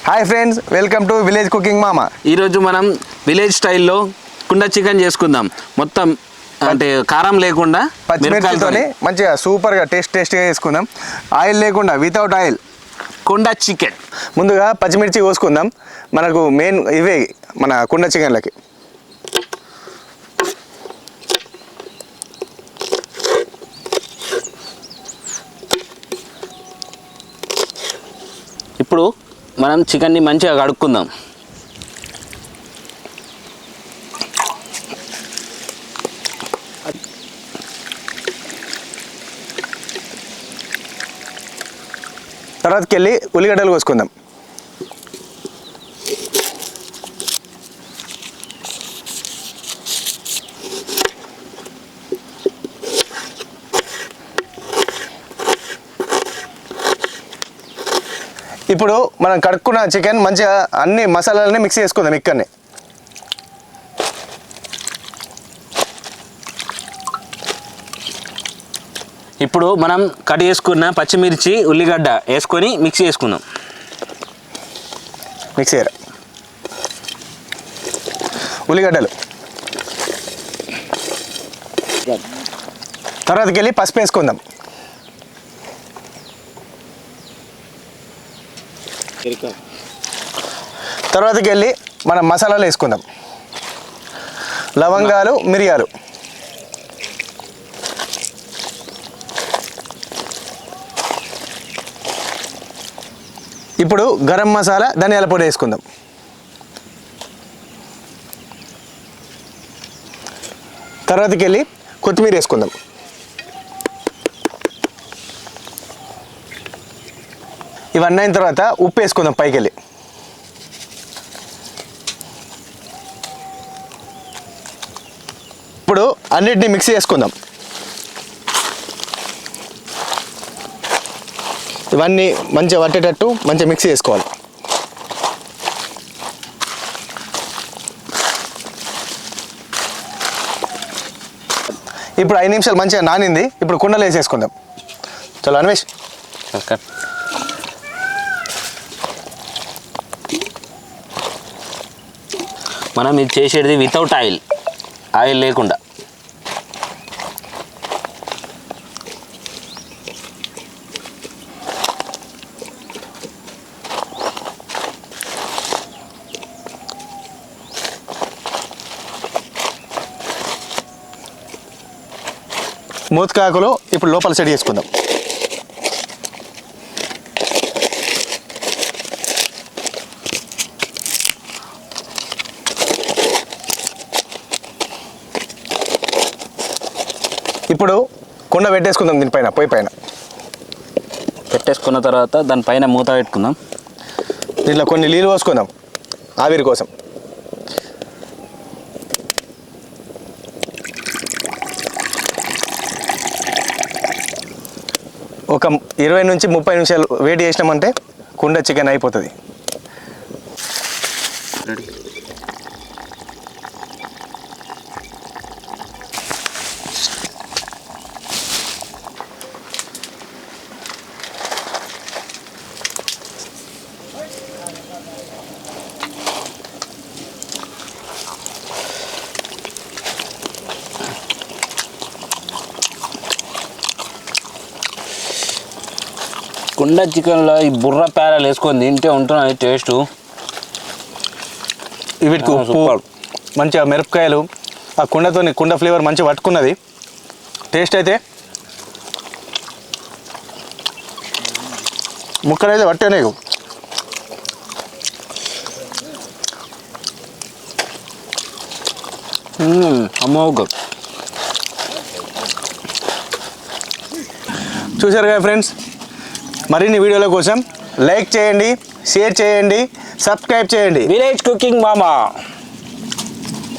Hi friends, welcome to village cooking మామా. ఈరోజు మనం విలేజ్ స్టైల్లో కుండ చికెన్ చేసుకుందాం. మొత్తం అంటే కారం లేకుండా పచ్చిమిర్చితోని మంచిగా సూపర్గా టేస్టీగా చేసుకుందాం. ఆయిల్ లేకుండా, వితౌట్ ఆయిల్ కుండ చికెన్. ముందుగా పచ్చిమిర్చి కోసుకుందాం. మనకు మెయిన్ ఇవే మన కుండ చికెన్లకి. ఇప్పుడు మనం చికెన్ని మంచిగా కడుక్కుందాం. తర్వాతకి వెళ్ళి ఉల్లిగడ్డలు కోసుకుందాం. ఇప్పుడు మనం కడుక్కున్న చికెన్ మంచిగా అన్ని మసాలాలని మిక్స్ చేసుకుందాం ఇక్కడనే. ఇప్పుడు మనం కట్ చేసుకున్న పచ్చిమిర్చి ఉల్లిగడ్డ వేసుకొని మిక్స్ చేసుకుందాం. మిక్స్ చేయరా ఉల్లిగడ్డలు. తర్వాతకి వెళ్ళి పసుపు వేసుకుందాం. తర్వాతకి వెళ్ళి మనం మసాలాలు వేసుకుందాం. లవంగాలు, మిరియాలు, ఇప్పుడు గరం మసాలా, ధనియాల పొడి వేసుకుందాం. తర్వాతకి వెళ్ళి కొత్తిమీర వేసుకుందాం. ఇవన్నీ అయిన తర్వాత ఉప్పు వేసుకుందాం పైకి వెళ్ళి. ఇప్పుడు అన్నిటినీ మిక్స్ చేసుకుందాం. ఇవన్నీ మంచిగా పట్టేటట్టు మంచిగా మిక్స్ చేసుకోవాలి. ఇప్పుడు 5 నిమిషాలు మంచిగా నానింది. ఇప్పుడు కుండలు వేసేసుకుందాం. చలో అన్వేష్. మనం ఇది చేసేది వితౌట్ ఆయిల్, ఆయిల్ లేకుండా. మూతకాకులు ఇప్పుడు లోపల సెట్ చేసుకుందాం. ఇప్పుడు కుండ పెట్టేసుకుందాం. దీనిపైన పొయ్యి పైన పెట్టేసుకున్న తర్వాత దానిపైన మూత పెట్టుకుందాం. దీంట్లో కొన్ని నీళ్ళు పోసుకుందాం ఆవిరి కోసం. ఒక 20 నుంచి 30 నిమిషాలు వేడి చేసినామంటే కుండ చికెన్ అయిపోతుంది. కుండ చికెన్లో ఈ బుర్ర పేరాలు వేసుకొని తింటే ఉంటుంది టేస్ట్. వీటికి ఉప్పు, మంచిగా మిరపకాయలు, ఆ కుండ ఫ్లేవర్ మంచిగా పట్టుకున్నది. టేస్ట్ అయితే ముక్కలైతే పట్టేనే. అమ్మోగ చూసారు కదా ఫ్రెండ్స్. మరిన్ని వీడియోల కోసం లైక్ చేయండి, షేర్ చేయండి, సబ్స్క్రైబ్ చేయండి. విలేజ్ కుకింగ్ మామా.